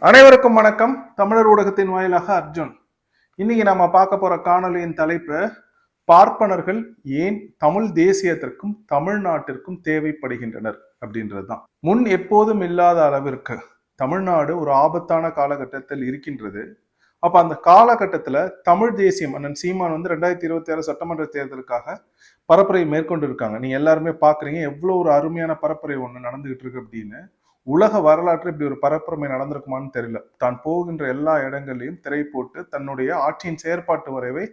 அனைவருக்கும் வணக்கம். தமிழர் ஊடகத்தின் வாயிலாக அர்ஜுன். இன்னைக்கு நம்ம பார்க்க போற காணொலியின் தலைப்பு, பார்ப்பனர்கள் ஏன் தமிழ் தேசியத்திற்கும் தமிழ்நாட்டிற்கும் தேவைப்படுகின்றனர் அப்படின்றதுதான். முன் எப்போதும் இல்லாத அளவிற்கு தமிழ்நாடு ஒரு ஆபத்தான காலகட்டத்தில் இருக்கின்றது. அப்ப அந்த காலகட்டத்துல தமிழ் தேசியம் அண்ணன் சீமான் 2026 சட்டமன்ற தேர்தலுக்காக பரப்புரை மேற்கொண்டு இருக்காங்க. நீங்க எல்லாருமே பாக்குறீங்க எவ்வளவு ஒரு அருமையான பரப்புரை ஒண்ணு நடந்துகிட்டு இருக்கு அப்படின்னு. உலக வரலாற்று இப்படி ஒரு பரப்புரை நடந்திருக்குமான்னு தெரியல. தான் போகின்ற எல்லா இடங்களையும் திரை போட்டு தன்னுடைய ஆட்சியின் செயற்பாட்டு வரைவை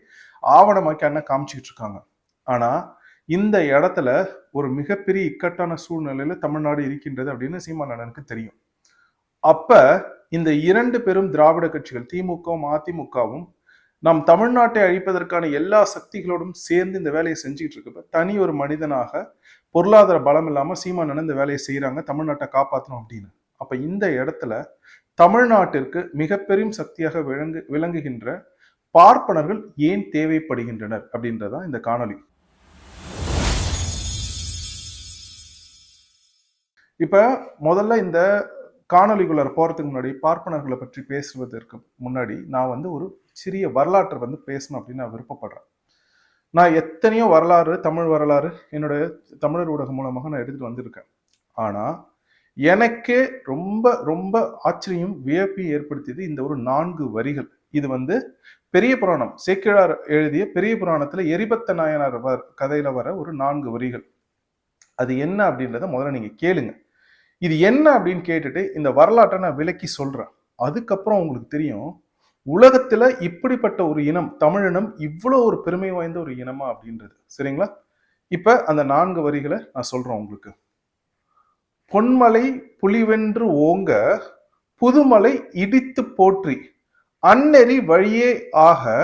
ஆவணமாக்கி அண்ணன் காமிச்சிட்டு இருக்காங்க. ஆனா இந்த இடத்துல ஒரு மிகப்பெரிய இக்கட்டான சூழ்நிலையில தமிழ்நாடு இருக்கின்றது அப்படின்னு சீமான் அண்ணனுக்கு தெரியும். அப்ப இந்த இரண்டு பெரும் திராவிட கட்சிகள் திமுகவும் அதிமுகவும் நம் தமிழ்நாட்டை அழிப்பதற்கான எல்லா சக்திகளோடும் சேர்ந்து இந்த வேலையை செஞ்சுட்டு இருக்கப்ப தனி ஒரு மனிதனாக பொருளாதார பலம் இல்லாம சீமான் இந்த வேலையை செய்யறாங்க, தமிழ்நாட்டை காப்பாற்றணும் அப்படின்னு. அப்ப இந்த இடத்துல தமிழ்நாட்டிற்கு மிக பெரும் சக்தியாக விளங்குகின்ற பார்ப்பனர்கள் ஏன் தேவைப்படுகின்றனர் அப்படின்றதான் இந்த காணொலி. இப்ப முதல்ல இந்த காணொலிக்குள்ள போறதுக்கு முன்னாடி பார்ப்பனர்களை பற்றி பேசுவதற்கு முன்னாடி நான் ஒரு சிறிய வரலாற்றை பேசணும் அப்படின்னு நான் விருப்பப்படுறேன். நான் எத்தனையோ வரலாறு, தமிழ் வரலாறு என்னுடைய தமிழர் ஊடகம் மூலமாக நான் எடுத்துட்டு வந்திருக்கேன். ஆனா எனக்கு ரொம்ப ரொம்ப ஆச்சரியம் வியப்பை ஏற்படுத்தியது இந்த ஒரு 4 வரிகள். இது பெரிய புராணம், சேக்கிழார் எழுதிய பெரிய புராணத்துல எரிபத்த நாயனார் கதையில வர ஒரு 4 வரிகள். அது என்ன அப்படின்றத முதல்ல நீங்க கேளுங்க. இது என்ன அப்படின்னு கேட்டுட்டு இந்த வரலாற்றை நான் விளக்கி சொல்றேன். அதுக்கப்புறம் உங்களுக்கு தெரியும் உலகத்துல இப்படிப்பட்ட ஒரு இனம், தமிழினம் இவ்வளவு ஒரு பெருமை வாய்ந்த ஒரு இனமா அப்படின்றது. சரிங்களா? இப்ப அந்த 4 வரிகளை நான் சொல்றேன் உங்களுக்கு. பொன்மலை புலிவென்று ஓங்க, புதுமலை இடித்து போற்றி, அந்நெறி வழியே ஆக,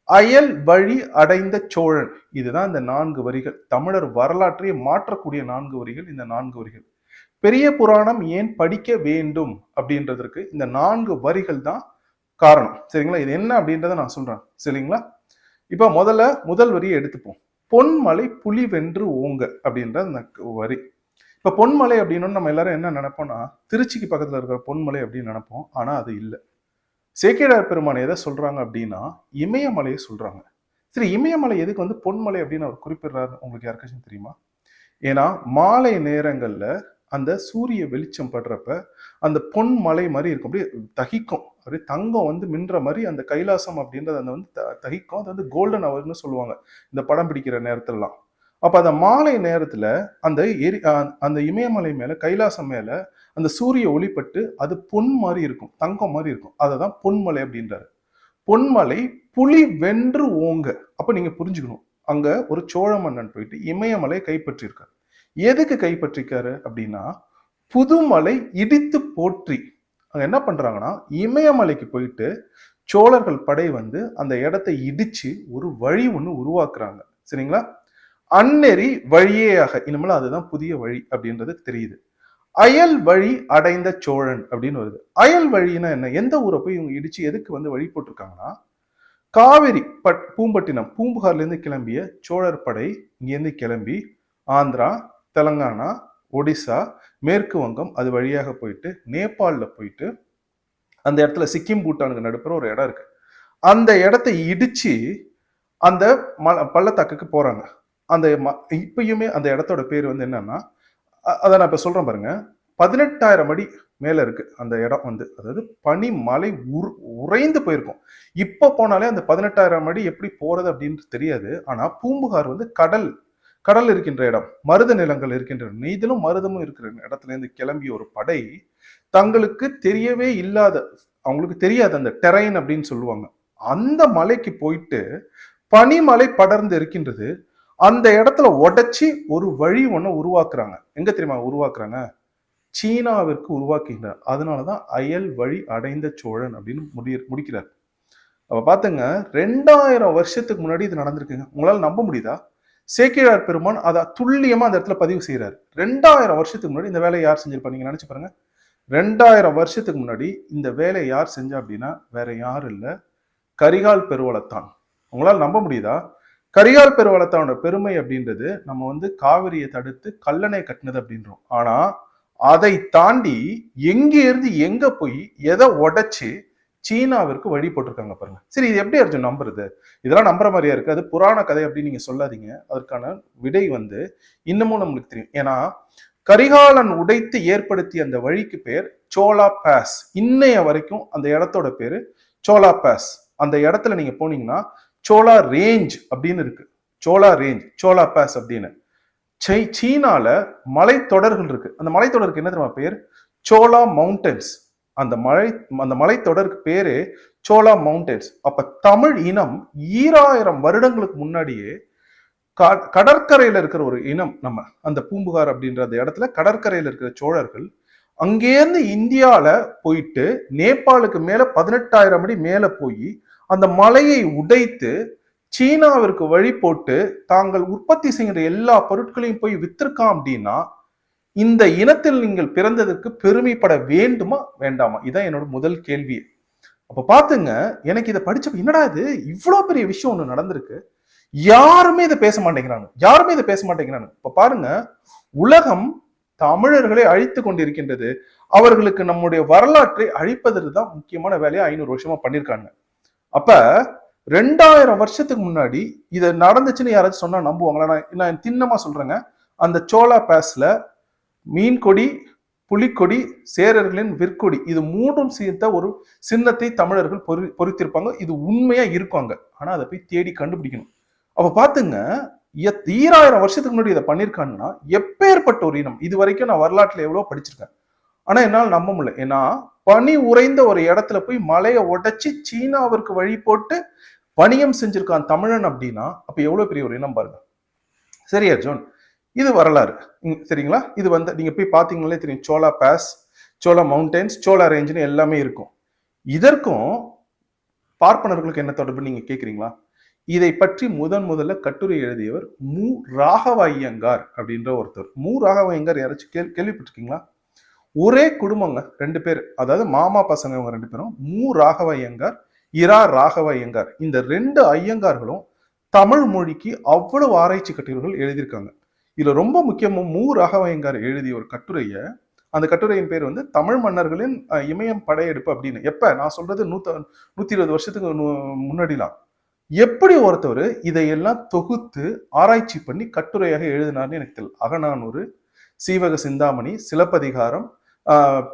அயல் வழி அடைந்த சோழன். இதுதான் இந்த 4 வரிகள். தமிழர் வரலாற்றை மாற்றக்கூடிய 4 வரிகள். இந்த 4 வரிகள் பெரிய புராணம் ஏன் படிக்க வேண்டும் அப்படின்றதற்கு இந்த 4 வரிகள் தான் காரணம். சரிங்களா? இது என்ன அப்படின்றத நான் சொல்றேன். சரிங்களா? இப்ப முதல் வரியை எடுத்துப்போம். பொன்மலை புலி வென்று ஓங்க அப்படின்ற அந்த வரி. இப்ப பொன்மலை அப்படின்னு நம்ம எல்லாரும் என்ன நினைப்போம்னா, திருச்சிக்கு பக்கத்துல இருக்கிற பொன்மலை அப்படின்னு நினைப்போம். ஆனா அது இல்லை. சேக்கிழார் பெருமான் எதை சொல்றாங்க அப்படின்னா இமயமலையை சொல்றாங்க. சரி, இமயமலை எதுக்கு பொன்மலை அப்படின்னு அவர் குறிப்பிடுறாரு உங்களுக்கு யாருக்காச்சும் தெரியுமா? ஏன்னா மாலை நேரங்கள்ல அந்த சூரிய வெளிச்சம் படுறப்ப அந்த பொன் மலை மாதிரி இருக்கும், அப்படியே தகிக்கும், அப்படியே தங்கம் மின்ற மாதிரி அந்த கைலாசம் அப்படின்றது தகிக்கும். அது கோல்டன் அவர்னு சொல்லுவாங்க இந்த படம் பிடிக்கிற நேரத்துலலாம். அப்ப அந்த மாலை நேரத்துல அந்த இமயமலை மேல, கைலாசம் மேல அந்த சூரிய ஒளிப்பட்டு அது பொன் மாதிரி இருக்கும், தங்கம் மாதிரி இருக்கும். அததான் பொன்மலை அப்படின்றாரு. பொன்மலை புலி வென்று ஓங்க. அப்ப நீங்க புரிஞ்சுக்கணும், அங்க ஒரு சோழ மன்னன் போயிட்டு இமயமலை கைப்பற்றிருக்காரு. எதுக்கு கைப்பற்றிருக்காரு அப்படின்னா புதுமலை இடித்து போற்றி. அங்க என்ன பண்றாங்கன்னா இமயமலைக்கு போயிட்டு சோழர்கள் படை அந்த இடத்தை இடிச்சு ஒரு வழி உருவாக்குறாங்க. சரிங்களா? அந்நெறி வழியேயாக, இனிமேல் அதுதான் புதிய வழி அப்படின்றது தெரியுது. அயல் வழி அடைந்த சோழன் அப்படின்னு வருது. அயல் வழின்னா என்ன? எந்த ஊரை போய் இவங்க இடிச்சு எதுக்கு வழி போட்டிருக்காங்கன்னா, காவிரி பூம்பட்டினம், பூம்புகார்ல இருந்து கிளம்பிய சோழர் படை இங்கிருந்து கிளம்பி ஆந்திரா, தெலங்கானா, ஒடிசா, மேற்கு வங்கம் அது வழியாக போயிட்டு நேபாளில் போயிட்டு அந்த இடத்துல சிக்கிம் பூட்டானுக்கு நடுப்புற ஒரு இடம் இருக்கு. அந்த இடத்தை இடிச்சு அந்த பள்ளத்தாக்குக்கு போறாங்க. அந்த இப்பயுமே அந்த இடத்தோட பேர் என்னன்னா, அதை நான் இப்ப சொல்றேன் பாருங்க, 18,000 அடி மேல இருக்கு அந்த இடம். அதாவது பனி மலை உறைந்து போயிருக்கும். இப்ப போனாலே அந்த 18,000 அடி எப்படி போறது அப்படின்னு தெரியாது. ஆனா பூம்புகார் கடல் இருக்கின்ற இடம், மருத நிலங்கள் இருக்கின்ற, நெய்தலும் மருதமும் இருக்கிற இடத்துல இருந்து கிளம்பிய ஒரு படை தங்களுக்கு தெரியவே இல்லாத, அவங்களுக்கு தெரியாது அந்த டெரைன் அப்படின்னு சொல்லுவாங்க, அந்த மலைக்கு போயிட்டு பனிமலை படர்ந்து இருக்கின்றது. அந்த இடத்துல உடைச்சி ஒரு வழி உருவாக்குறாங்க. எங்க தெரியுமா உருவாக்குறாங்க? சீனாவிற்கு உருவாக்குகிறார். அதனாலதான் அயல் வழி அடைந்த சோழன் அப்படின்னு முடிக்கிறார். அப்ப பாத்துங்க, 2000 வருஷத்துக்கு முன்னாடி இது நடந்திருக்குங்க. உங்களால நம்ப முடியுதா? சேக்கிழார் பெருமான் அதை துல்லியமா அந்த இடத்துல பதிவு செய்யறாரு. 2000 வருஷத்துக்கு முன்னாடி இந்த வேலையை யார் செஞ்சிருப்பா? நீங்க நினைச்சு பாருங்க. 2000 வருஷத்துக்கு முன்னாடி இந்த வேலையை யார் செஞ்சா அப்படின்னா வேற யாரும் இல்ல, கரிகால் பெருவளத்தான். உங்களால் நம்ப முடியுதா? கரிகால் பெருவளத்தானோட பெருமை அப்படின்றது நம்ம காவிரியை தடுத்து கல்லணை கட்டினது அப்படின்றோம். ஆனா அதை தாண்டி எங்க இருந்து எங்க போய் எதை உடைச்சு சீனாவிற்கு வழி போட்டிருக்காங்க பாருங்க. சரி, இது எப்படி அர்ஜுன் நம்புறது? இதெல்லாம் நம்புற மாதிரியா இருக்கு, அது புராண கதை அப்படின்னு நீங்க சொல்லாதீங்க. அதற்கான விடை வந்து இன்னமும் நம்மளுக்கு தெரியும். ஏன்னா கரிகாலன் உடைத்து ஏற்படுத்திய அந்த வழிக்கு பேர் சோலா பாஸ். இன்னைய வரைக்கும் அந்த இடத்தோட பேரு சோலா பாஸ். அந்த இடத்துல நீங்க போனீங்கன்னா சோலா ரேஞ்ச் அப்படின்னு இருக்கு. சோலா ரேஞ்ச், சோலா பாஸ் அப்படின்னு. சீனால மலைத்தொடர்கள் இருக்கு. அந்த மலைத்தொடருக்கு என்ன தெரியுமா பேர்? சோலா மவுண்டன்ஸ். அந்த மலைத்தொடருக்கு பேரு சோலா மவுண்டன்ஸ். அப்ப தமிழ் இனம் 2000 வருடங்களுக்கு முன்னாடியே கடற்கரையில இருக்கிற ஒரு இனம். நம்ம அந்த பூம்புகார் அப்படின்ற அந்த இடத்துல கடற்கரையில இருக்கிற சோழர்கள் அங்கேருந்து இந்தியால போயிட்டு நேபாளுக்கு மேல 18,000 அடி மேல போய் அந்த மலையை உடைத்து சீனாவிற்கு வழி போட்டு தாங்கள் உற்பத்தி செய்கிற எல்லா பொருட்களையும் போய் வித்திருக்கான். அப்படின்னா இந்த இனத்தில் நீங்கள் பிறந்ததற்கு பெருமைப்பட வேண்டுமா வேண்டாமா? இதான் என்னோட முதல் கேள்வி. அப்ப பாத்துங்க, எனக்கு இதை படிச்சப்ப என்னடா இது இவ்வளவு பெரிய விஷயம் ஒண்ணு நடந்திருக்கு, யாருமே இதை பேச மாட்டேங்கிறாங்க. இப்ப பாருங்க, உலகம் தமிழர்களை அழித்து கொண்டிருக்கின்றது. அவர்களுக்கு நம்முடைய வரலாற்றை அழிப்பதற்கு தான் முக்கியமான வேலையை 500 வருஷமா பண்ணிருக்காங்க. அப்ப 2000 வருஷத்துக்கு முன்னாடி இதை நடந்துச்சுன்னு யாராச்சும் சொன்னா நம்புவாங்களா? நான் திண்ணமா சொல்றேங்க, அந்த சோலா பாஸ்ல மீன்கொடி, புலிக்கொடி, சேரர்களின் விற்கொடி, இது மூன்றும் சேர்த்த ஒரு சின்னத்தை தமிழர்கள் பொறித்திருப்பாங்க. இது உண்மையா இருக்குவாங்க. ஆனா அதை போய் தேடி கண்டுபிடிக்கணும். அப்ப பாத்துங்க, 2000 வருஷத்துக்கு முன்னாடி இதை பண்ணிருக்காங்கன்னா எப்பேற்பட்ட ஒரு இனம். இது வரைக்கும் நான் வரலாற்றுல எவ்வளவு படிச்சிருக்கேன், ஆனா என்னால் நம்ப முடியல. ஏன்னா பனி உறைந்த ஒரு இடத்துல போய் மலையை உடைச்சு சீனாவிற்கு வழி போட்டு வணிகம் செஞ்சிருக்கான் தமிழன் அப்படின்னா அப்ப எவ்வளவு பெரிய ஒரு இனம் பாருங்க. சரி அர்ஜுன், இது வரலாறு சரிங்களா? இது வந்து நீங்க போய் பாத்தீங்களே தெரியும், சோலா பாஸ், சோலா மவுண்டன்ஸ், சோலா ரேஞ்சுன்னு எல்லாமே இருக்கும். இதற்கும் பார்ப்பனர்களுக்கு என்ன தொடர்பு நீங்க கேக்குறீங்களா? இதை பற்றி முதல்ல கட்டுரை எழுதியவர் மு. ராகவ ஐயங்கார் அப்படின்ற ஒருத்தர். மு. ராகவ ஐயங்கார் யாராச்சும் கேள்விப்பட்டிருக்கீங்களா? ஒரே குடும்பங்க, 2 பேர், அதாவது மாமா பசங்க இவங்க 2 பேரும். மு. ராகவ ஐயங்கார், இரா ராகவ ஐயங்கார். இந்த 2 ஐயங்கார்களும் தமிழ் மொழிக்கு அவ்வளவு ஆராய்ச்சி கட்டுரைகள் எழுதியிருக்காங்க. இதுல ரொம்ப முக்கியமா மு. ராகவ ஐயங்கார் எழுதிய ஒரு கட்டுரைய, அந்த கட்டுரையின் பேர் வந்து தமிழ் மன்னர்களின் இமயம் படையெடுப்பு அப்படின்னு. எப்ப நான் சொல்றது 120 வருஷத்துக்கு முன்னாடிலாம். எப்படி ஒருத்தவர் இதையெல்லாம் தொகுத்து ஆராய்ச்சி பண்ணி கட்டுரையாக எழுதினார்னு எனக்கு தெரியல. அகநானூறு, சீவக சிந்தாமணி, சிலப்பதிகாரம்,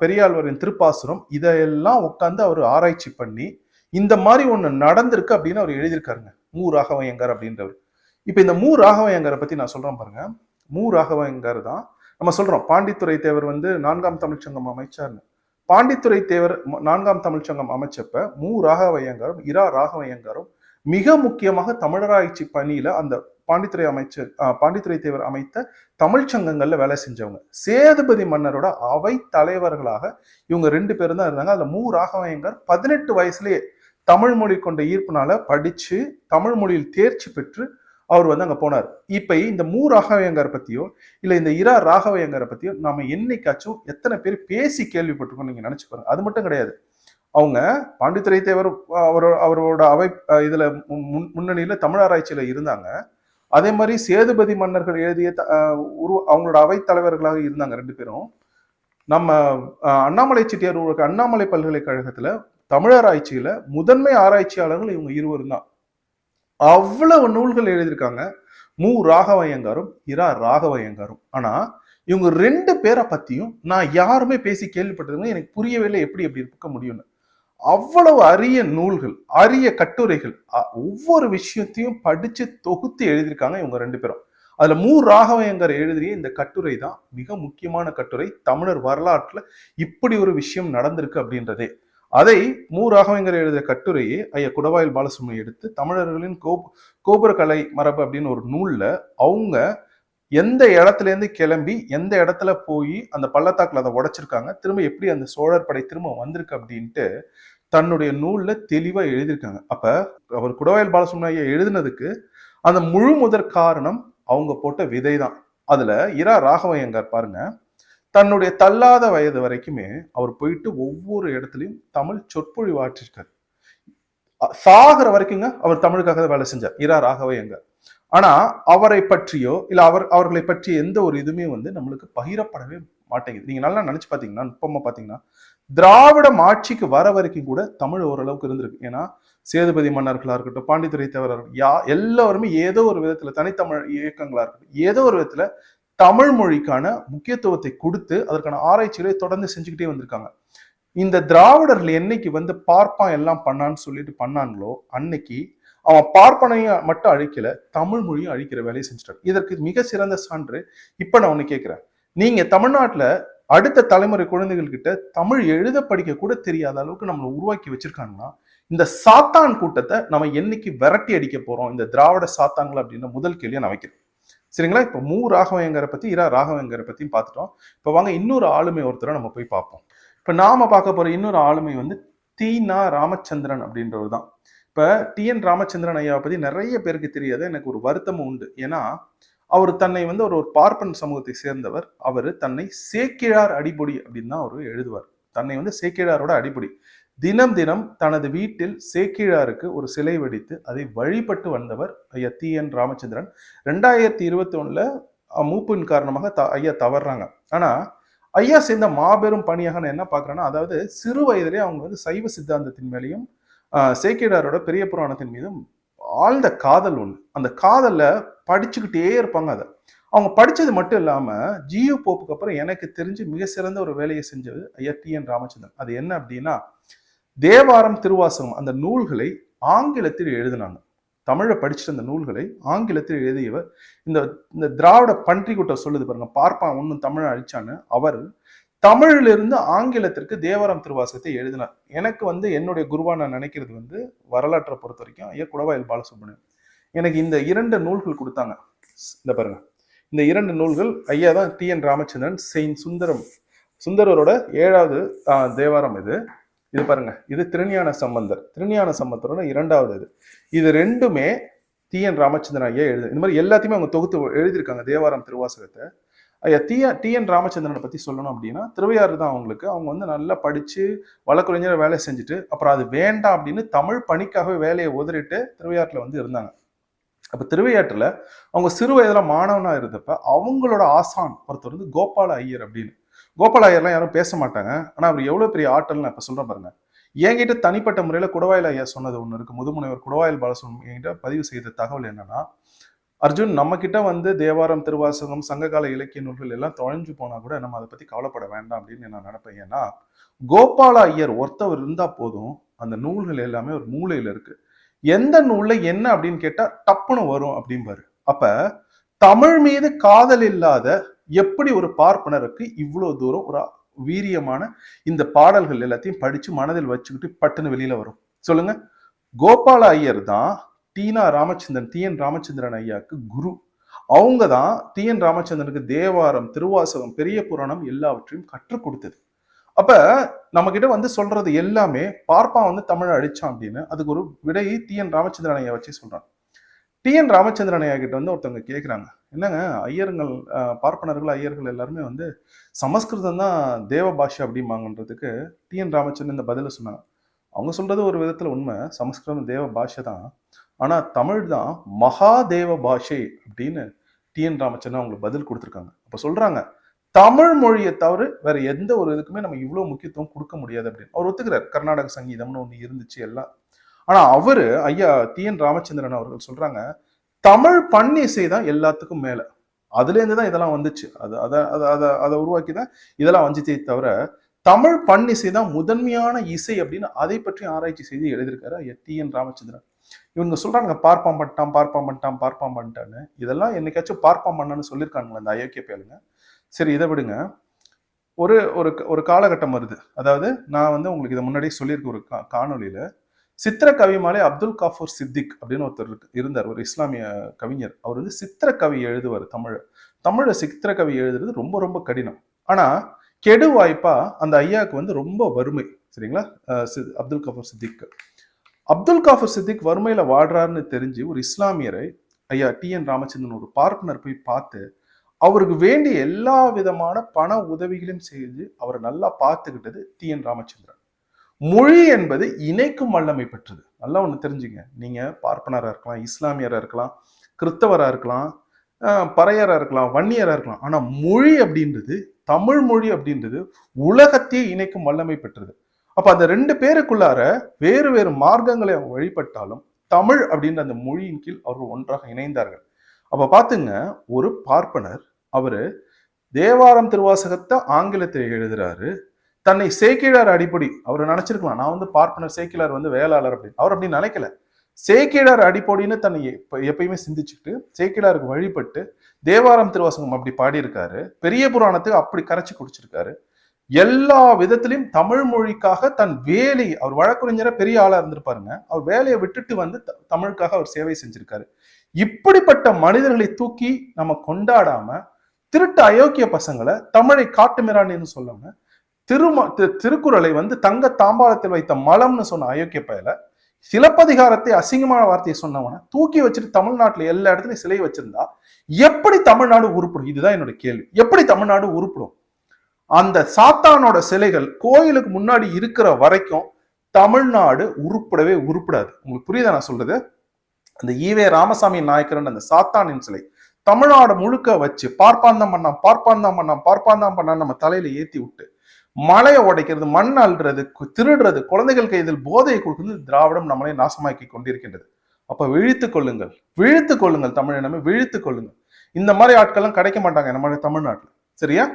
பெரியாழ்வாரின் திருப்பாசுரம், இதையெல்லாம் உட்காந்து அவர் ஆராய்ச்சி பண்ணி இந்த மாதிரி ஒண்ணு நடந்திருக்கு அப்படின்னு அவர் எழுதியிருக்காருங்க, மு. ராகவ ஐயங்கார் அப்படின்றவர். இப்ப இந்த மு. ராகவ ஐயங்காரை பத்தி நான் சொல்றேன் பாருங்க. மு. ராகவ ஐயங்கார் தான் நம்ம சொல்றோம் பாண்டித்துரை தேவர் வந்து 4ஆம் தமிழ்ச்சங்கம் அமைச்சார்னு. பாண்டித்துரை தேவர் 4ஆம் தமிழ்ச்சங்கம் அமைச்சப்ப மு. ராகவ ஐயங்காரும் இரா ராகவ ஐயங்காரும் மிக முக்கியமாக தமிழராய்ச்சி பணியில அந்த பாண்டித்துரை தேவர் அமைத்த தமிழ் சங்கங்கள்ல வேலை செஞ்சவங்க. சேதுபதி மன்னரோட அவை தலைவர்களாக இவங்க 2 பேரும் தான் இருந்தாங்க. அதுல மு. ராகவ ஐயங்கார் 18 வயசுலயே தமிழ் மொழி கொண்ட ஈர்ப்புனால படிச்சு தமிழ் மொழியில் தேர்ச்சி பெற்று அவர் வந்து அங்க போனார். இப்ப இந்த மு. ராகவ ஐயங்கார் பத்தியோ இல்ல இந்த இரா ராகவ ஐயங்காரை பத்தியோ நாம என்னைக்காச்சும் எத்தனை பேர் பேசி கேள்விப்பட்டிருக்கோம் நீங்க நினைச்சு பாருங்க. அது மட்டும் கிடையாது, அவங்க பாண்டித்துரை தேவர் அவரோட அவை இதுல முன்னணியில தமிழ் ஆராய்ச்சியில இருந்தாங்க. அதே மாதிரி சேதுபதி மன்னர்கள் எழுதிய அவங்களோட அவை தலைவர்களாக இருந்தாங்க 2 பேரும். நம்ம அண்ணாமலை செட்டியார் அண்ணாமலை பல்கலைக்கழகத்துல தமிழராய்ச்சியில முதன்மை ஆராய்ச்சியாளர்கள் இவங்க 2 தான். அவ்வளவு நூல்கள் எழுதியிருக்காங்க மு. ராகவ ஐயங்காரும் இரா ராகவ ஐயங்காரும். ஆனா இவங்க 2 பேரை பத்தியும் நான் யாருமே பேசி கேள்விப்பட்டதுங்க. எனக்கு புரியவே இல்லை எப்படி இருக்க முடியும்னு. அவ்வளவு அரிய நூல்கள், அரிய கட்டுரைகள், ஒவ்வொரு விஷயத்தையும் படிச்சு தொகுத்து எழுதியிருக்காங்க இவங்க 2 பேரும். அதுல மு. ராகவ ஐயங்கார் எழுதிய இந்த கட்டுரை தான் மிக முக்கியமான கட்டுரை. தமிழர் வரலாற்றுல இப்படி ஒரு விஷயம் நடந்திருக்கு அப்படின்றதே. அதை மு. ராகவ ஐயங்கார் எழுதிய கட்டுரையை ஐயா குடவாயில் பாலசுப்ரமணியம் எடுத்து தமிழர்களின் கோபுர கலை மரபு அப்படின்னு ஒரு நூல்ல அவங்க எந்த இடத்துல இருந்து கிளம்பி எந்த இடத்துல போய் அந்த பள்ளத்தாக்குல அதை உடைச்சிருக்காங்க, திரும்ப எப்படி அந்த சோழர் படை திரும்ப வந்திருக்கு அப்படின்ட்டு தன்னுடைய நூல்ல தெளிவா எழுதியிருக்காங்க. அப்ப அவர் குடவாயில் பாலசுப்ரமணியம் எழுதினதுக்கு அந்த முழு முதற் காரணம் அவங்க போட்ட விதை தான். அதுல இரா ராகவ ஐயங்கார் பாருங்க, தன்னுடைய தள்ளாத வயது வரைக்குமே அவர் போயிட்டு ஒவ்வொரு இடத்துலயும் தமிழ் சொற்பொழிவு ஆற்றிருக்காரு. சாகிற வரைக்குங்க அவர் தமிழுக்காக வேலை செஞ்சார் இரா ராகவ ஐயங்கார். ஆனா அவரை பற்றியோ இல்ல அவர்களை பற்றிய எந்த ஒரு இதுவுமே வந்து நம்மளுக்கு பகிரப்படவே மாட்டேங்குது. நீங்க நல்லா நினைச்சு பாத்தீங்கன்னா, நுட்பமா பாத்தீங்கன்னா, திராவிடம் ஆட்சிக்கு வர வரைக்கும் கூட தமிழ் ஓரளவுக்கு இருந்திருக்கு. ஏன்னா சேதுபதி மன்னர்களா இருக்கட்டும், பாண்டித்துரை தேவரர் எல்லாருமே ஏதோ ஒரு விதத்துல, தனித்தமிழ் இயக்கங்களா இருக்கட்டும், ஏதோ ஒரு விதத்துல தமிழ் மொழிக்கான முக்கியத்துவத்தை கொடுத்து அதற்கான ஆராய்ச்சிகளை தொடர்ந்து செஞ்சுக்கிட்டே வந்திருக்காங்க. இந்த திராவிடர்கள் என்னைக்கு வந்து பார்ப்பான் எல்லாம் பண்ணான்னு சொல்லிட்டு பண்ணாங்களோ, அன்னைக்கு அவன் பார்ப்பனையும் மட்டும் அழிக்கல, தமிழ் மொழியும் அழிக்கிற வேலையை செஞ்சுட்டான். இதற்கு மிக சிறந்த சான்று இப்ப நான் ஒண்ணு கேட்கிறேன். நீங்க தமிழ்நாட்டுல அடுத்த தலைமுறை குழந்தைகள் கிட்ட தமிழ் எழுத படிக்க கூட தெரியாத அளவுக்கு நம்மளை உருவாக்கி வச்சிருக்காங்கன்னா, இந்த சாத்தான் கூட்டத்தை நம்ம என்னைக்கு விரட்டி அடிக்க போறோம், இந்த திராவிட சாத்தான்கள் அப்படின்ற முதல் கேள்வியை நான் வைக்கிறேன். சரிங்களா? இப்ப ராகவேங்கரை பத்தி, ராகவேங்கரை பத்தியும் பார்த்துட்டோம். இப்ப வாங்க இன்னொரு ஆளுமை ஒருத்தரை நம்ம போய் பார்ப்போம். இப்ப நாம பார்க்க போற இன்னொரு ஆளுமை வந்து தீனா ராமச்சந்திரன் அப்படின்றவர் தான். இப்ப டி.என். ராமச்சந்திரன் ஐயாவை பத்தி நிறைய பேருக்கு தெரியாது. எனக்கு ஒரு வருத்தமும் உண்டு. ஏன்னா அவர் தன்னை வந்து ஒரு பார்ப்பன் சமூகத்தை சேர்ந்தவர். அவர் தன்னை சேக்கிழார் அடிப்பொடி அப்படின்னு தான் அவர் எழுதுவார். தன்னை வந்து சேக்கிழாரோட அடிப்பொடி. தினம் தினம் தனது வீட்டில் சேக்கிழாருக்கு ஒரு சிலை வடித்து அதை வழிபட்டு வந்தவர் ஐயா டி.என். ராமச்சந்திரன். 2021 மூப்பின் காரணமாக ஐயா தவறுறாங்க. ஆனா ஐயா சேர்ந்த மாபெரும் பணியாக நான் என்ன பாக்குறேன்னா, அதாவது சிறு வயதிலே அவங்க வந்து சைவ சித்தாந்தத்தின் மேலேயும் சேக்கிழாரோட பெரிய புராணத்தின் மீதும் ஆழ்ந்த காதல் ஒண்ணு. அந்த காதல்ல படிச்சுக்கிட்டே இருப்பாங்க. அதை அவங்க படிச்சது மட்டும் இல்லாம ஜியு போப்புக்கு அப்புறம் எனக்கு தெரிஞ்சு மிக சிறந்த ஒரு வேலையை செஞ்சது ஐயா டி.என். ராமச்சந்திரன். அது என்ன அப்படின்னா, தேவாரம், திருவாசகம் அந்த நூல்களை ஆங்கிலத்தில் எழுதினாங்க. தமிழை படிச்சுட்டு அந்த நூல்களை ஆங்கிலத்தில் எழுதியவர் இந்த திராவிட பன்றி கூட்டம் சொல்லுது பாருங்க, பார்ப்பான் ஒன்னும் தமிழை அழிச்சான்னு, அவர் தமிழிலிருந்து ஆங்கிலத்திற்கு தேவாரம் திருவாசகத்தை எழுதினார். எனக்கு வந்து என்னுடைய குருவா நான் நினைக்கிறது வந்து வரலாற்றை பொறுத்த வரைக்கும் ஐயா குடவாயில் பாலசுப்ரமணியன். எனக்கு இந்த 2 நூல்கள் கொடுத்தாங்க. இந்த பாருங்க, இந்த 2 நூல்கள் ஐயா தான் டி.என். ராமச்சந்திரன், செயின்ட் சுந்தரரோட 7வது தேவாரம். இது பாருங்க, இது திருஞான சம்பந்தரோட 2வது. இது ரெண்டுமே டி.என். ராமச்சந்திரன் ஐயா எழுது. இந்த மாதிரி எல்லாத்தையுமே அவங்க தொகுத்து எழுதியிருக்காங்க தேவாரம் திருவாசகத்தை. ஐயா டி.என். ராமச்சந்திரனை பத்தி சொல்லணும் அப்படின்னா, திருவையாறு தான் அவங்களுக்கு. அவங்க வந்து நல்லா படிச்சு வழக்கறிஞர் வேலை செஞ்சுட்டு அப்புறம் அது வேண்டாம் அப்படின்னு தமிழ் பணிக்காகவே வேலையை உதறிட்டு திருவையாற்றுல வந்து இருந்தாங்க. அப்ப திருவையாற்றுல அவங்க சிறு வயதுல மாணவனா இருந்தப்ப அவங்களோட ஆசான் ஒருத்தர் வந்து கோபால ஐயர் அப்படின்னு. கோபால ஐயர்லாம் யாரும் பேச மாட்டாங்க. ஆனா அவர் எவ்வளவு பெரிய ஆற்றல் நான் இப்ப சொல்றேன் பாருங்க. என்கிட்ட தனிப்பட்ட முறையில குடவாயில் ஐயா சொன்னது ஒண்ணு இருக்கு. முதுமுனைவர் குடவாயில் பாலசுப்ரமணியன் என்கிட்ட பதிவு செய்த தகவல் என்னன்னா, அர்ஜுன், நம்ம கிட்ட வந்து தேவாரம், திருவாசகம், சங்ககால இலக்கிய நூல்கள் எல்லாம் தொலைஞ்சு போனா கூட நம்ம அதை பத்தி கவலைப்பட வேண்டாம் அப்படின்னு நான் நினைப்பேன். ஏன்னா கோபால ஐயர் ஒருத்தவர் இருந்தா போதும், அந்த நூல்கள் எல்லாமே ஒரு மூலையில இருக்கு. எந்த நூல்ல என்ன அப்படின்னு கேட்டா டப்புன்னு வரும் அப்படிம்பாரு. அப்ப தமிழ் மீது காதல் இல்லாத எப்படி ஒரு பார்ப்பனருக்கு இவ்வளவு தூரம் ஒரு வீரியமான இந்த பாடல்கள் எல்லாத்தையும் படிச்சு மனதில் வச்சுக்கிட்டு பட்டுன்னு வெளியில வரும் சொல்லுங்க? கோபால ஐயர் தான் டி.என். ராமச்சந்திரன் ஐயாக்கு குரு. அவங்க தான் டி.என். ராமச்சந்திரனுக்கு தேவாரம், திருவாசகம், பெரிய புராணம் எல்லாவற்றையும் கற்றுக் கொடுத்தது. அப்ப நம்ம கிட்ட வந்து சொல்றது எல்லாமே பார்ப்பான் வந்து தமிழை அழிச்சான் அப்படின்னு அதுக்கு ஒரு விடையை டி.என். ராமச்சந்திரன் ஐயா வச்சு சொல்றாங்க. டி.என். ராமச்சந்திரன் ஐயா கிட்ட வந்து ஒருத்தவங்க கேட்குறாங்க, என்னங்க ஐயருங்கள், பார்ப்பனர்கள், ஐயர்கள் எல்லாருமே வந்து சமஸ்கிருதம் தான் தேவ பாஷை அப்படிம்பாங்கன்றதுக்கு டி.என். ராமச்சந்திரன் இந்த பதில சொன்னாங்க. அவங்க சொல்றது ஒரு விதத்துல உண்மை, சமஸ்கிருதம் தேவ பாஷை தான். ஆனா தமிழ் தான் மகாதேவ பாஷை அப்படின்னு டி.என். ராமச்சந்திரன் அவங்களுக்கு பதில் கொடுத்துருக்காங்க. அப்ப சொல்றாங்க, தமிழ் மொழியை தவிர வேற எந்த ஒரு இதுக்குமே நம்ம இவ்வளவு முக்கியத்துவம் கொடுக்க முடியாது அப்படின்னு அவர் ஒத்துக்கிறார். கர்நாடக சங்கீதம்னு ஒண்ணு இருந்துச்சு எல்லாம். ஆனா அவரு ஐயா டி.என். ராமச்சந்திரன் அவர்கள் சொல்றாங்க, தமிழ் பண்ணிசை தான் எல்லாத்துக்கும் மேல. அதுல இருந்து தான் இதெல்லாம் வந்துச்சு. அதை உருவாக்கி தான் இதெல்லாம் வந்துச்சே தவிர தமிழ் பண்ணிசை தான் முதன்மையான இசை அப்படின்னு அதை பற்றி ஆராய்ச்சி செய்து எழுதியிருக்காரு ஐயா டி.என். ராமச்சந்திரன். இவங்க சொல்றாங்க பார்ப்பான் பண்ணிட்டான்னு. இதெல்லாம் என்னைக்காச்சும் பார்ப்பான் பண்ணான்னு சொல்லியிருக்காங்களா இந்த அயோக்கிய பயலுங்க? சரி, இதை விடுங்க. ஒரு ஒரு காலகட்டம் வருது. அதாவது நான் வந்து உங்களுக்கு இதை முன்னாடியே சொல்லியிருக்க ஒரு காணொலியில சித்திர கவிமாலே அப்துல் காஃபூர் சித்திக் அப்படின்னு ஒருத்தர் இருந்தார், ஒரு இஸ்லாமிய கவிஞர். அவர் வந்து சித்திர கவி எழுதுவார். தமிழ சித்திர கவி எழுதுறது ரொம்ப ரொம்ப கடினம். ஆனா கெடு வாய்ப்பா அந்த ஐயாவுக்கு வந்து ரொம்ப வறுமை. சரிங்களா? அப்துல் காஃபூர் சித்திக் வறுமையில வாடுறாருன்னு தெரிஞ்சு ஒரு இஸ்லாமியரை ஐயா டி.என். ராமச்சந்திரன் ஒரு பார்ப்பனர் போய் பார்த்து அவருக்கு வேண்டிய எல்லா விதமான பண உதவிகளையும் செய்து அவரை நல்லா பார்த்துக்கிட்டது டி.என். ராமச்சந்திரன். மொழி என்பது இணைக்கும் வல்லமை பெற்றது. நல்லா ஒண்ணு தெரிஞ்சுங்க. நீங்க பார்ப்பனரா இருக்கலாம், இஸ்லாமியரா இருக்கலாம், கிறிஸ்தவரா இருக்கலாம், பறையரா இருக்கலாம், வன்னியரா இருக்கலாம். ஆனா மொழி அப்படின்றது தமிழ் மொழி அப்படின்றது உலகத்தையே இணைக்கும் வல்லமை பெற்றது. அப்ப அந்த ரெண்டு பேருக்குள்ளார வேறு வேறு மார்க்கங்களை அவங்க வழிபட்டாலும் தமிழ் அப்படின்ற அந்த மொழியின் கீழ் அவர்கள் ஒன்றாக இணைந்தார்கள். அப்ப பாத்துங்க, ஒரு பார்ப்பனர் அவரு தேவாரம் திருவாசகத்தை ஆங்கிலத்தில் எழுதுறாரு. தன்னை சேக்கிழார் அடிப்படை அவர் நினைச்சிருக்கலாம், நான் வந்து பார்ப்பனர், சேக்கிழார் வந்து வேளாளர் அப்படின்னு. அவர் அப்படி நினைக்கல. சேக்கிழார் அடிப்படைன்னு தன்னை எப்பயுமே சிந்திச்சுட்டு சேக்கிழாருக்கு வழிபட்டு தேவாரம் திருவாசகம் அப்படி பாடியிருக்காரு. பெரிய புராணத்துக்கு அப்படி கரைச்சி குடிச்சிருக்காரு. எல்லா விதத்திலையும் தமிழ் மொழிக்காக தன் வேலை, அவர் வழக்குரைஞர பெரிய ஆளா இருந்திருப்பாருங்க, அவர் வேலையை விட்டுட்டு வந்து தமிழுக்காக அவர் சேவை செஞ்சிருக்காரு. இப்படிப்பட்ட மனிதர்களை தூக்கி நம்ம கொண்டாடாம திருட்டு அயோக்கிய பசங்களை தமிழை காட்டு மிராண்டின்னு சொல்லாம திருக்குறளை வந்து தங்க தாம்பாளத்தில் வைத்த மலம்னு சொன்ன அயோக்கிய பயல, சிலப்பதிகாரத்தை அசிங்கமான வார்த்தையை சொன்னவன தூக்கி வச்சுட்டு தமிழ்நாட்டுல எல்லா இடத்துலயும் சிலை வச்சிருந்தா எப்படி தமிழ்நாடு உருப்படும்? இதுதான் என்னோட கேள்வி. எப்படி தமிழ்நாடு உருப்படும்? அந்த சாத்தானோட சிலைகள் கோயிலுக்கு முன்னாடி இருக்கிற வரைக்கும் தமிழ்நாடு உருப்படவே உருப்படாது. உங்களுக்கு புரியுதா நான் சொல்றது? அந்த ஈவே ராமசாமி நாயக்கரன் அந்த சாத்தானின் சிலை தமிழ்நாடு முழுக்க வச்சு பார்ப்பாந்தான் பண்ணான் நம்ம தலையில ஏத்தி விட்டு மலையை உடைக்கிறது, மண் அள்ளுறது, திருடுறது, குழந்தைகள் கைதில் போதையை கொடுக்கிறது திராவிடம் நம்மளை நாசமாக்கி கொண்டிருக்கின்றது. அப்ப விழித்துக் கொள்ளுங்கள் தமிழினமே, விழித்துக் கொள்ளுங்கள். இந்த மாதிரி ஆட்கள்லாம் கிடைக்க மாட்டாங்க நம்ம தமிழ்நாட்டுல. சரியா?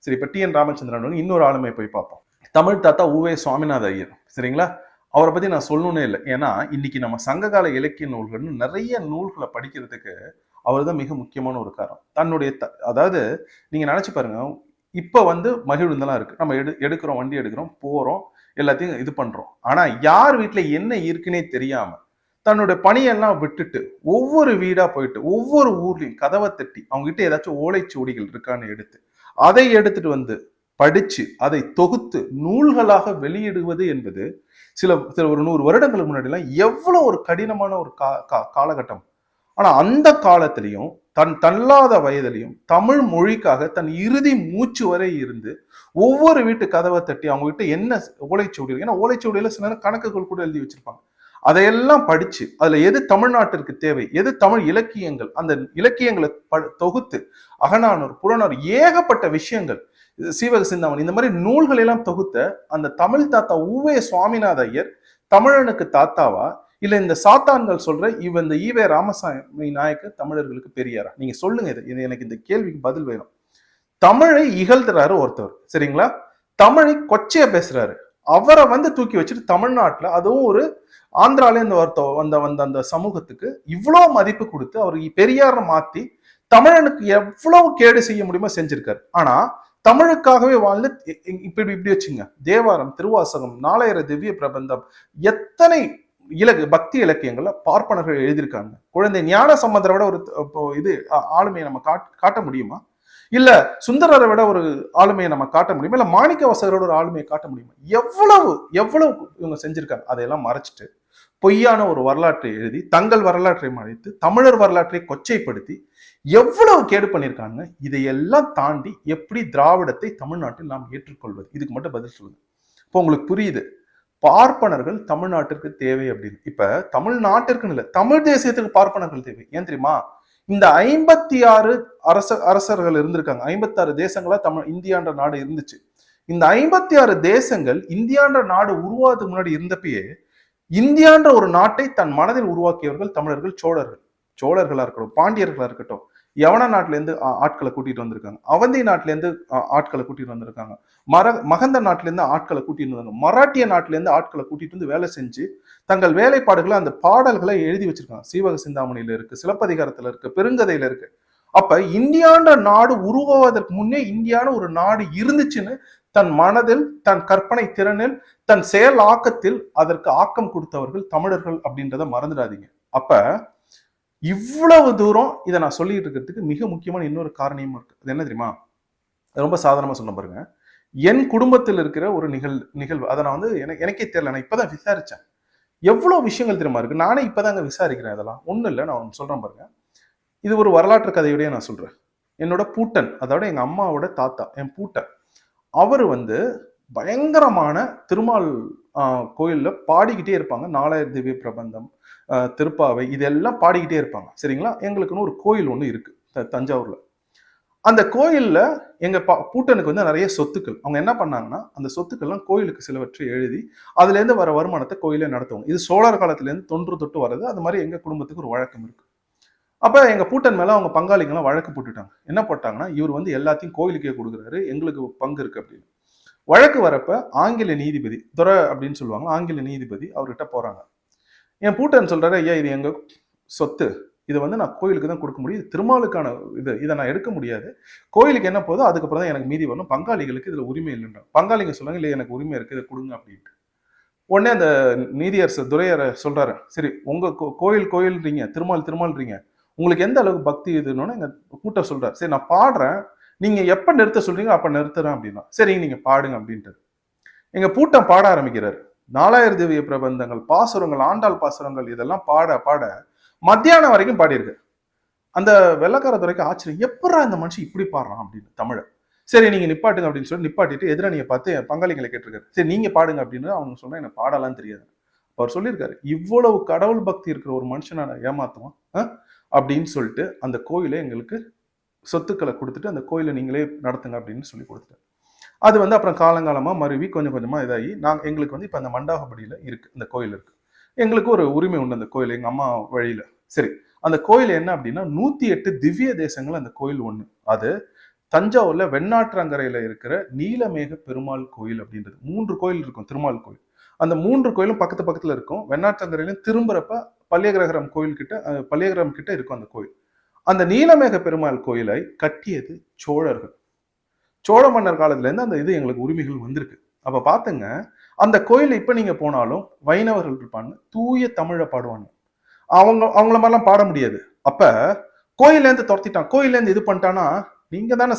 சரி, இப்ப டி.என். ராமச்சந்திரன் இன்னொரு ஆளுமை போய் பார்ப்போம். தமிழ் தாத்தா உவே சுவாமிநாத ஐயர். சரிங்களா? அவரை பத்தி நான் சொல்லணும்னே இல்லை. ஏன்னா இன்னைக்கு நம்ம சங்ககால இலக்கிய நூல்கள்னு நிறைய நூல்களை படிக்கிறதுக்கு அவர் தான் மிக முக்கியமான ஒரு காரணம். தன்னுடைய அதாவது நீங்க நினைச்சு பாருங்க, இப்ப வந்து மகிழ்வுந்தெல்லாம் இருக்கு, நம்ம எடுக்கிறோம், வண்டி எடுக்கிறோம், போறோம், எல்லாத்தையும் இது பண்றோம். ஆனா யார் வீட்டுல என்ன இருக்குன்னே தெரியாம தன்னுடைய பணியெல்லாம் விட்டுட்டு ஒவ்வொரு வீடா போயிட்டு ஒவ்வொரு ஊர்லயும் கதவை தட்டி அவங்க கிட்ட ஏதாச்சும் ஓலைச்சுவடிகள் இருக்கான்னு எடுத்து அதை எடுத்துட்டு வந்து படிச்சு அதை தொகுத்து நூல்களாக வெளியிடுவது என்பது சில ஒரு 100 வருடங்களுக்கு முன்னாடி எல்லாம் எவ்வளவு ஒரு கடினமான ஒரு காலகட்டம். ஆனா அந்த காலத்திலையும் தள்ளாத வயதிலையும் தமிழ் மொழிக்காக தன் இறுதி மூச்சு வரை இருந்து ஒவ்வொரு வீட்டு கதவை தட்டி அவங்க கிட்ட என்ன ஓலைச்சுவடி, ஏன்னா ஓலைச்சுவடியில சில கணக்குகள் கூட எழுதி வச்சிருப்பாங்க, அதையெல்லாம் படிச்சு அதுல எது தமிழ்நாட்டிற்கு தேவை, எது தமிழ் இலக்கியங்கள், அந்த இலக்கியங்களை தொகுத்து அகநானூறு, புறநானூறு, ஏகப்பட்ட விஷயங்கள், சீவக சிந்தாமணி, இந்த மாதிரி நூல்கள் எல்லாம் தொகுத்த அந்த தமிழ் தாத்தா உவே சுவாமிநாத ஐயர் தமிழனுக்கு தாத்தாவா, இல்ல இந்த சாத்தான்கள் சொல்ற இந்த ஈவே ராமசாமி நாயக்கர் தமிழர்களுக்கு பெரியாரா? நீங்க சொல்லுங்க. இது எனக்கு இந்த கேள்விக்கு பதில் வேணும். தமிழை இகழ்த்துறாரு ஒருத்தவர், சரிங்களா? தமிழை கொச்சையா பேசுறாரு. அவரை வந்து தூக்கி வச்சுட்டு தமிழ்நாட்டுல, அதுவும் ஒரு ஆந்திரால வந்த அந்த சமூகத்துக்கு இவ்வளவு மதிப்பு கொடுத்து அவர் பெரியார மாத்தி தமிழனுக்கு எவ்வளவு கேடு செய்ய முடியுமோ செஞ்சிருக்காரு. ஆனா தமிழுக்காகவே வாழ்ந்து இப்படி வச்சுங்க, தேவாரம், திருவாசகம், நாலாயிர திவ்ய பிரபந்தம், எத்தனை பக்தி இலக்கியங்கள்ல பார்ப்பனர்கள் எழுதியிருக்காங்க. குழந்தை ஞான சம்பந்தரை விட ஒரு இது ஆளுமையை நம்ம காட்ட முடியுமா? இல்ல சுந்தரரை விட ஒரு ஆளுமையை நம்ம காட்ட முடியுமா? இல்ல மாணிக்க வாசகரோட ஒரு ஆளுமையை காட்ட முடியுமா? எவ்வளவு இவங்க செஞ்சிருக்காங்க. அதையெல்லாம் மறைச்சிட்டு பொய்யான ஒரு வரலாற்றை எழுதி தங்கள் வரலாற்றை மறைத்து தமிழர் வரலாற்றை கொச்சைப்படுத்தி எவ்வளவு கேடு பண்ணியிருக்காங்க. இதையெல்லாம் தாண்டி எப்படி திராவிடத்தை தமிழ்நாட்டில் நாம் ஏற்றுக்கொள்வது? இதுக்கு மட்டும் பதில் சொல்லுங்க. இப்போ உங்களுக்கு புரியுது பார்ப்பனர்கள் தமிழ்நாட்டிற்கு தேவை அப்படின்னு. இப்ப தமிழ்நாட்டிற்குன்னு இல்லை, தமிழ் தேசியத்துக்கு பார்ப்பனர்கள் தேவை. ஏன் தெரியுமா? இந்த 56 அரசர்கள் இருந்திருக்காங்க. 56 தேசங்களா இந்தியான்ற நாடு இருந்துச்சு. இந்த 56 தேசங்கள் இந்தியான்ற நாடு உருவாதுக்கு முன்னாடி இருந்தப்பயே இந்தியான்ற ஒரு நாட்டை தன் மனதில் உருவாக்கியவர்கள் தமிழர்கள், சோழர்களா இருக்கட்டும், பாண்டியர்களா இருக்கட்டும், யவன நாட்டுல இருந்து ஆட்களை கூட்டிட்டு வந்திருக்காங்க, அவந்தி நாட்டுல இருந்து ஆட்களை கூட்டிட்டு வந்திருக்காங்க, மகந்த நாட்டுல இருந்து ஆட்களை கூட்டிட்டு வந்தாங்க, மராட்டிய நாட்டுல இருந்து ஆட்களை கூட்டிட்டு வந்து வேலை செஞ்சு தங்கள் வேலைப்பாடுகளை, அந்த பாடல்களை எழுதி வச்சிருக்காங்க. சீவக சிந்தாமணியில இருக்கு, சிலப்பதிகாரத்துல இருக்கு, பெருங்கதையில இருக்கு. அப்ப இந்தியான்ற நாடு உருவாவதற்கு முன்னே இந்தியான ஒரு நாடு இருந்துச்சுன்னு தன் மனதில், தன் கற்பனை திறனில், தன் செயல் ஆக்கத்தில் அதற்கு ஆக்கம் கொடுத்தவர்கள் தமிழர்கள் அப்படின்றத மறந்துடாதீங்க. அப்ப இவ்வளவு தூரம் இதை நான் சொல்லிட்டு இருக்கிறதுக்கு மிக முக்கியமான இன்னொரு காரணமும் இருக்கு. அது என்ன தெரியுமா? ரொம்ப சாதாரணமா சொன்ன பாருங்க, என் குடும்பத்தில் இருக்கிற ஒரு நிகழ்வு. அதை நான் வந்து எனக்கே தெரியல, நான் இப்பதான் விசாரிச்சேன். எவ்வளவு விஷயங்கள் தெரியுமா இருக்கு. நானே இப்பதாங்க விசாரிக்கிறேன். இதெல்லாம் ஒண்ணும் இல்லை, நான் சொல்றேன் பாருங்க. இது ஒரு வரலாற்று கதையோடய நான் சொல்றேன். என்னோட பூட்டன், அதாவது எங்க அம்மாவோட தாத்தா, என் பூட்டன், அவர் வந்து பயங்கரமான திருமால் கோயில்ல பாடிக்கிட்டே இருப்பாங்க. நாலாயிர திவ்ய பிரபந்தம், திருப்பாவை, இதெல்லாம் பாடிக்கிட்டே இருப்பாங்க. சரிங்களா? எங்களுக்குன்னு ஒரு கோயில் ஒண்ணு இருக்கு தஞ்சாவூர்ல. அந்த கோயில்ல எங்க பூட்டனுக்கு வந்து நிறைய சொத்துக்கள். அவங்க என்ன பண்ணாங்கன்னா, அந்த சொத்துக்கள்லாம் கோயிலுக்கு சிலவற்றை எழுதி, அதுல இருந்து வர வருமானத்தை கோயிலே நடத்துவாங்க. இது சோழர் காலத்துல இருந்து தொன்று தொட்டு வருது. அது மாதிரி எங்க குடும்பத்துக்கு ஒரு வழக்கம் இருக்கு. அப்ப எங்க பூட்டன் மேல அவங்க பங்காளிங்கெல்லாம் வழக்கு போட்டுட்டாங்க. என்ன போட்டாங்கன்னா, இவர் வந்து எல்லாத்தையும் கோயிலுக்கே கொடுக்குறாரு, எங்களுக்கு பங்கு இருக்கு அப்படின்னு. வழக்கு வரப்ப ஆங்கில நீதிபதி, துரை அப்படின்னு சொல்லுவாங்க, ஆங்கில நீதிபதி அவர்கிட்ட போறாங்க. என் பூட்டன் சொல்றாரு, ஐயா இது எங்க சொத்து, இதை வந்து நான் கோயிலுக்கு தான் கொடுக்க முடியும், திருமாலுக்கான இதை நான் எடுக்க முடியாது, கோயிலுக்கு என்ன போதோ அதுக்கப்புறம் தான் எனக்கு மீதி வரணும், பங்காளிகளுக்கு இதுல உரிமை இல்லைன்ற. பங்காளிங்க சொல்றாங்க, இல்லை எனக்கு உரிமை இருக்கு, இதை கொடுங்க அப்படின்ட்டு. உடனே அந்த நீதியரசர் துரையரை சொல்றாரு, சரி உங்க கோயில் கோயில்ன்றீங்க, திருமால் திருமால்ன்றீங்க, உங்களுக்கு எந்த அளவுக்கு பக்தி இதுன்னு எங்க கூட்ட சொல்றாரு. சரி நான் பாடுறேன், நீங்க எப்ப நிறுத்த சொல்றீங்க அப்ப நிறுத்துறேன் அப்படின்னா, சரிங்க நீங்க பாடுங்க அப்படின்ட்டு எங்க பூட்டம் பாட ஆரம்பிக்கிறாரு. 4000 திவ்ய பிரபந்தங்கள், பாசுரங்கள், ஆண்டாள் பாசுரங்கள் இதெல்லாம் பாட பாட மத்தியானம் வரைக்கும் பாடியிருக்கு. அந்த வெள்ளக்கார துறைக்கு ஆச்சரியம், எப்படா இந்த மனுஷன் இப்படி பாடுறான் அப்படின்னு தமிழ. சரி நீங்க நிப்பாட்டுங்க அப்படின்னு சொல்லி நிப்பாட்டிட்டு எதிரணியை பார்த்து பங்காளிகளை கேட்டிருக்காரு, சரி நீங்க பாடுங்க அப்படின்னு. அவங்க சொன்னா எனக்கு பாடலாம் தெரியாது. அவர் சொல்லியிருக்காரு, இவ்வளவு கடவுள் பக்தி இருக்கிற ஒரு மனுஷனை நான் ஏமாத்துவான் அப்படின்னு சொல்லிட்டு அந்த கோயிலை எங்களுக்கு சொத்துக்களை கொடுத்துட்டு அந்த கோயிலை நீங்களே நடத்துங்க அப்படின்னு சொல்லி கொடுத்துட்டாரு. அது வந்து அப்புறம் காலங்காலமா மருவி கொஞ்சம் கொஞ்சமா இதாகி எங்களுக்கு வந்து இப்ப அந்த மண்டாகப்படியில இருக்கு, இந்த கோயில் இருக்கு. எங்களுக்கு ஒரு உரிமை உண்டு அந்த கோயில், எங்க அம்மா வழியில. சரி, அந்த கோயில் என்ன அப்படின்னா 108 திவ்ய தேசங்கள் அந்த கோயில் ஒண்ணு. அது தஞ்சாவூர்ல வெண்ணாற்றங்கரையில இருக்கிற நீலமேக பெருமாள் கோயில் அப்படின்றது. 3 கோயில் இருக்கும், திருமால் கோயில். அந்த 3 கோயிலும் பக்கத்து பக்கத்துல இருக்கும். வெண்ணாற்றங்கரையிலும் திரும்புறப்ப பள்ளியகிரகம் கோயில் கிட்ட, பள்ளியகிரகம் கிட்ட இருக்கும் அந்த கோயில். அந்த நீலமேக பெருமாள் கோயிலை கட்டியது சோழர்கள். சோழ மன்னர் காலத்துல இருந்து அந்த இது எங்களுக்கு உரிமைகள் வந்திருக்கு. அப்ப பாத்துங்க, அந்த கோயில் இப்ப நீங்க போனாலும் வைணவர்கள் இருப்பாங்க, தூய தமிழை பாடுவாங்க. அவங்கள மாதிரிலாம் பாட முடியாது. அப்ப கோயில இருந்து துரத்திட்டான், கோயில இருந்து இது பண்ணிட்டானா, நீங்க தானே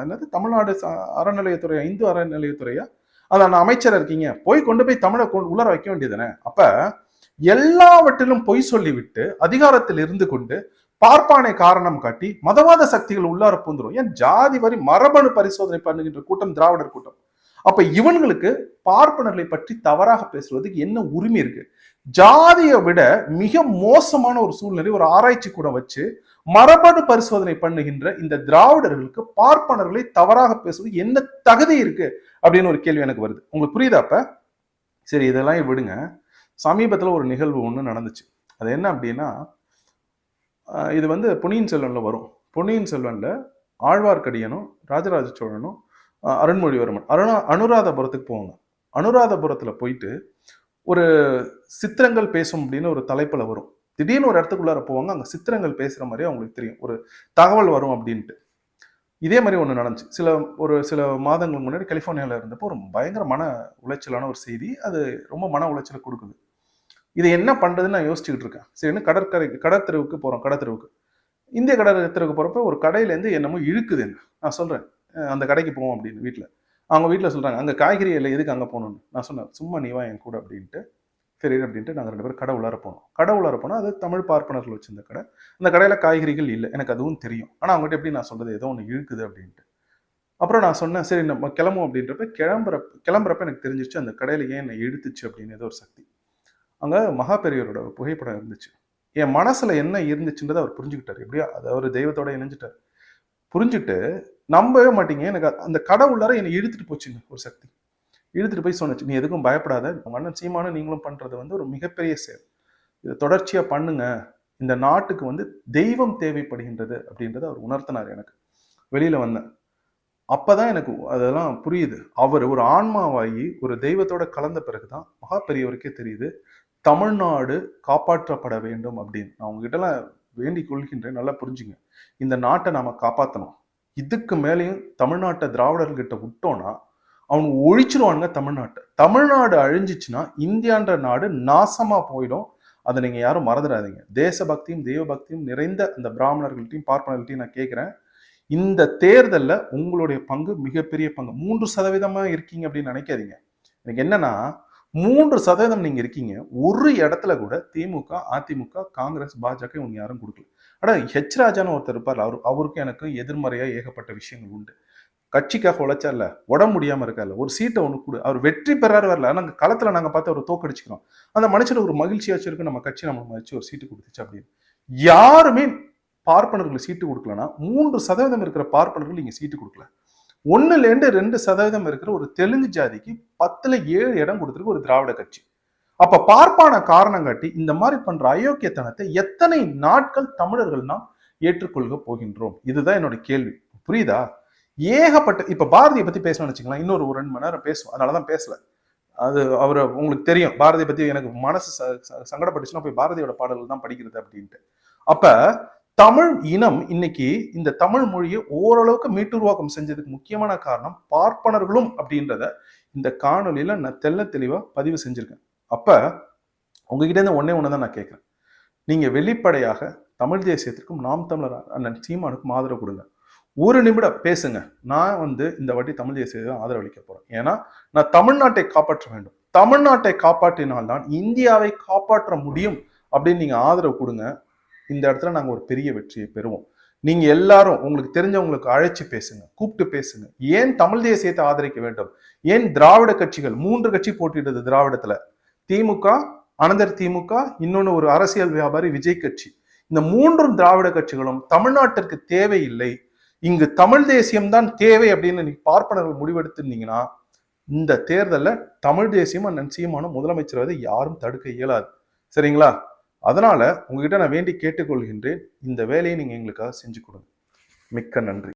என்னது தமிழ்நாடு அறநிலையத்துறையா, இந்து அறநிலையத்துறையா, அதான் அமைச்சர் இருக்கீங்க, போய் கொண்டு போய் தமிழை உலர வைக்க வேண்டியதுதானே. அப்ப எல்லாவற்றிலும் பொய் சொல்லிவிட்டு அதிகாரத்தில் இருந்து கொண்டு பார்ப்பானை காரணம் காட்டி மதவாத சக்திகள் உள்ளார பூந்துரும். ஏன் ஜாதி வரி மரபணு பரிசோதனை பண்ணுகின்ற கூட்டம் திராவிடர் கூட்டம். அப்ப இவங்களுக்கு பார்ப்பனர்களை பற்றி தவறாக பேசுவதுக்கு என்ன உரிமை இருக்கு? ஜாதியை விட மிக மோசமான ஒரு சூழ்நிலை ஒரு ஆராய்ச்சி கூட வச்சு மரபணு பரிசோதனை பண்ணுகின்ற இந்த திராவிடர்களுக்கு பார்ப்பனர்களை தவறாக பேசுவது என்ன தகுதி இருக்கு அப்படின்னு ஒரு கேள்வி எனக்கு வருது. உங்களுக்கு புரியுதா? அப்ப சரி இதெல்லாம் விடுங்க. சமீபத்துல ஒரு நிகழ்வு ஒண்ணு நடந்துச்சு. அது என்ன அப்படின்னா, இது வந்து பொன்னியின் செல்வன்ல வரும். பொன்னியின் செல்வன்ல ஆழ்வார்க்கடியனும் ராஜராஜ சோழனும் அருண்மொழிவர்மன் அனுராதபுரத்துக்கு போவாங்க. அனுராதபுரத்துல போயிட்டு ஒரு சித்திரங்கள் பேசும் அப்படின்னு ஒரு தலைப்புல வரும். திடீர்னு ஒரு இடத்துக்குள்ளார போவாங்க, அங்க சித்திரங்கள் பேசுற மாதிரி அவங்களுக்கு தெரியும், ஒரு தகவல் வரும் அப்படின்ட்டு. இதே மாதிரி ஒண்ணு நடந்துச்சு. சில மாதங்களுக்கு முன்னாடி கலிபோர்னியால இருந்தப்போ ஒரு பயங்கர மன உளைச்சலான ஒரு செய்தி. அது ரொம்ப மன உளைச்சலை கொடுக்குது. இது என்ன பண்றதுன்னு நான் யோசிச்சுக்கிட்டு இருக்கேன். சரின்னு கடற்தெருவுக்கு போறோம். கடற்தெருவுக்கு இந்திய கடற்தெருவுக்கு போறப்ப ஒரு கடையில இருந்து என்னமோ இழுக்குது. நான் சொல்றேன் அந்த கடைக்கு போவோம் அப்படின்னு. வீட்டுல அவங்க வீட்டுல சொல்றாங்க, அங்க காய்கறி இல்லை, எதுக்கு அங்க போகணும்னு. நான் சொன்னேன், சும்மா நீ வா என் கூட அப்படின்ட்டு. சரி அப்படின்ட்டு நாங்கள் 2 பேரும் கடை உள்ளார போனோம். கடை உள்ளார போனால் அது தமிழ் பார்ப்பனர்கள் வச்சிருந்த கடை. அந்த கடையில் காய்கறிகள் இல்லை, எனக்கு அதுவும் தெரியும். ஆனால் அவங்ககிட்ட எப்படி நான் சொல்றது, ஏதோ ஒன்று இழுக்குது அப்படின்ட்டு. அப்புறம் நான் சொன்னேன், சரி நம்ம கிளம்பும் அப்படின்றப்ப கிளம்புறப்ப எனக்கு தெரிஞ்சிச்சு அந்த கடையில் ஏன் என்னை இழுத்துச்சு அப்படின்னு ஏதோ ஒரு சக்தி. அங்கே மகா பெரியவரோட புகைப்படம் இருந்துச்சு. என் மனசுல என்ன இருந்துச்சுன்றதை அவர் புரிஞ்சுக்கிட்டாரு. எப்படியா அது அவர் தெய்வத்தோட இணைஞ்சிட்டார். புரிஞ்சுட்டு நம்பவே மாட்டீங்க, எனக்கு அந்த கடை உள்ளார என்னை இழுத்துட்டு போச்சுங்க ஒரு சக்தி. இழுத்துட்டு போய் சொன்னிச்சு, நீ எதுக்கும் பயப்படாத, உங்க அண்ணன் சீமானும் நீங்களும் பண்றது வந்து ஒரு மிகப்பெரிய செயல், இதை தொடர்ச்சியா பண்ணுங்க, இந்த நாட்டுக்கு வந்து தெய்வம் தேவைப்படுகின்றது அப்படின்றத அவர் உணர்த்தினார். எனக்கு வெளியில வந்தேன். அப்பதான் எனக்கு அதெல்லாம் புரியுது. அவர் ஒரு ஆன்மாவாகி ஒரு தெய்வத்தோட கலந்த பிறகுதான் மகா பெரியவருக்கே தெரியுது தமிழ்நாடு காப்பாற்றப்பட வேண்டும் அப்படின்னு. நான் உங்ககிட்ட எல்லாம் வேண்டிக் கொள்கின்றேன், நல்லா புரிஞ்சுங்க. இந்த நாட்டை நாம காப்பாற்றணும். இதுக்கு மேலேயும் தமிழ்நாட்டை திராவிடர்கிட்ட விட்டோம்னா அவங்க ஒழிச்சிருவானுங்க தமிழ்நாட்டை. தமிழ்நாடு அழிஞ்சிச்சுன்னா இந்தியான்ற நாடு நாசமா போயிடும். அதை நீங்க யாரும் மறந்துடாதீங்க. தேசபக்தியும் தெய்வ பக்தியும் நிறைந்த அந்த பிராமணர்கள்ட்டையும் பார்ப்பனர்கள்ட்டையும் நான் கேட்கிறேன், இந்த தேர்தல்ல உங்களுடைய பங்கு மிகப்பெரிய பங்கு. 3% இருக்கீங்க அப்படின்னு நினைக்காதீங்க. எனக்கு என்னன்னா 3% நீங்க இருக்கீங்க, ஒரு இடத்துல கூட திமுக, அதிமுக, காங்கிரஸ், பாஜக இவங்க யாரும் கொடுக்கல. ஆனா ஹெச் ராஜான்னு ஒருத்தர் இருப்பார், அவருக்கும் எனக்கு எதிர்மறையா ஏகப்பட்ட விஷயங்கள் உண்டு. கட்சிக்காக உழைச்சார்ல, உடம்பு முடியாம இருக்கார்ல, ஒரு சீட்டை ஒண்ணு கூட அவர் வெற்றி பெறாரு வரல, நாங்க களத்துல நாங்க பார்த்து அவர் தோக்கடிச்சுக்கிறோம். அந்த மனுஷன் ஒரு மகிழ்ச்சியாச்சும் இருக்கு, நம்ம கட்சி நம்ம மதிச்சு ஒரு சீட்டு கொடுத்துச்சு அப்படின்னு. யாருமே பார்ப்பனர்கள் சீட்டு கொடுக்கலன்னா 3% இருக்கிற பார்ப்பனர்கள் நீங்க சீட்டு கொடுக்கல. 1-2% இருக்கிற ஒரு தெலுங்கு ஜாதிக்கு 10ல் 7 இடம் கொடுத்திருக்கு ஒரு திராவிட கட்சி. அப்ப பார்ப்பான காரணம் காட்டி இந்த மாதிரி பண்ற அயோக்கியத்தனத்தை எத்தனை நாட்கள் தமிழர்கள் நாம் ஏற்றுக்கொள்க போகின்றோம்? இதுதான் என்னோட கேள்வி. புரியுதா? ஏகப்பட்ட இப்ப பாரதியை பத்தி பேசணும்னு வச்சுக்கலாம், இன்னொரு 2 மணி நேரம் பேசுவோம். அதனாலதான் பேசல. அது அவரை உங்களுக்கு தெரியும், பாரதியை பத்தி எனக்கு மனசு சங்கடப்பட்டுச்சுன்னா போய் பாரதியோட பாடல்கள் தான் படிக்கிறது அப்படின்ட்டு. அப்ப தமிழ் இனம் இன்னைக்கு இந்த தமிழ் மொழியை ஓரளவுக்கு மீட்டுருவாக்கம் செஞ்சதுக்கு முக்கியமான காரணம் பார்ப்பனர்களும் அப்படின்றத இந்த காணொலியில நான் தெளிவா பதிவு செஞ்சிருக்கேன். அப்ப உங்ககிட்ட இருந்து ஒன்னே தான் நான் கேட்கிறேன். நீங்க வெளிப்படையாக தமிழ் தேசியத்திற்கும் நாம் தமிழர் அண்ணன் சீமானுக்கும் ஆதரவு கொடுங்க. 1 நிமிடம் பேசுங்க. நான் இந்த வாட்டி தமிழ் தேசியத்தை ஆதரவளிக்க போறேன். ஏன்னா நான் தமிழ்நாட்டை காப்பாற்ற வேண்டும். தமிழ்நாட்டை காப்பாற்றினால்தான் இந்தியாவை காப்பாற்ற முடியும் அப்படின்னு நீங்க ஆதரவு கொடுங்க. இந்த இடத்துல நாங்க ஒரு பெரிய வெற்றியை பெறுவோம். நீங்க எல்லாரும் உங்களுக்கு தெரிஞ்சவங்களுக்கு அழைச்சு பேசுங்க, கூப்பிட்டு பேசுங்க. ஏன் தமிழ் தேசியத்தை ஆதரிக்க வேண்டும்? ஏன் திராவிட கட்சிகள் 3 கட்சி போட்டியிடுது திராவிடத்துல? திமுக, அனந்தர் திமுக, இன்னொன்னு ஒரு அரசியல் வியாபாரி விஜய் கட்சி. இந்த 3 திராவிட கட்சிகளும் தமிழ்நாட்டிற்கு தேவையில்லை, இங்கு தமிழ் தேசியம் தான் தேவை அப்படின்னு பார்ப்பனர்கள் முடிவெடுத்திருந்தீங்கன்னா இந்த தேர்தல்ல தமிழ் தேசியம் அண்ணன் சீமானும் முதலமைச்சர் யாரும் தடுக்க இயலாது. சரிங்களா? அதனால உங்ககிட்ட நான் வேண்டி கேட்டுக்கொள்கின்றேன், இந்த வேலையை நீங்க எங்களுக்காக செஞ்சு கொடுங்க. மிக்க நன்றி.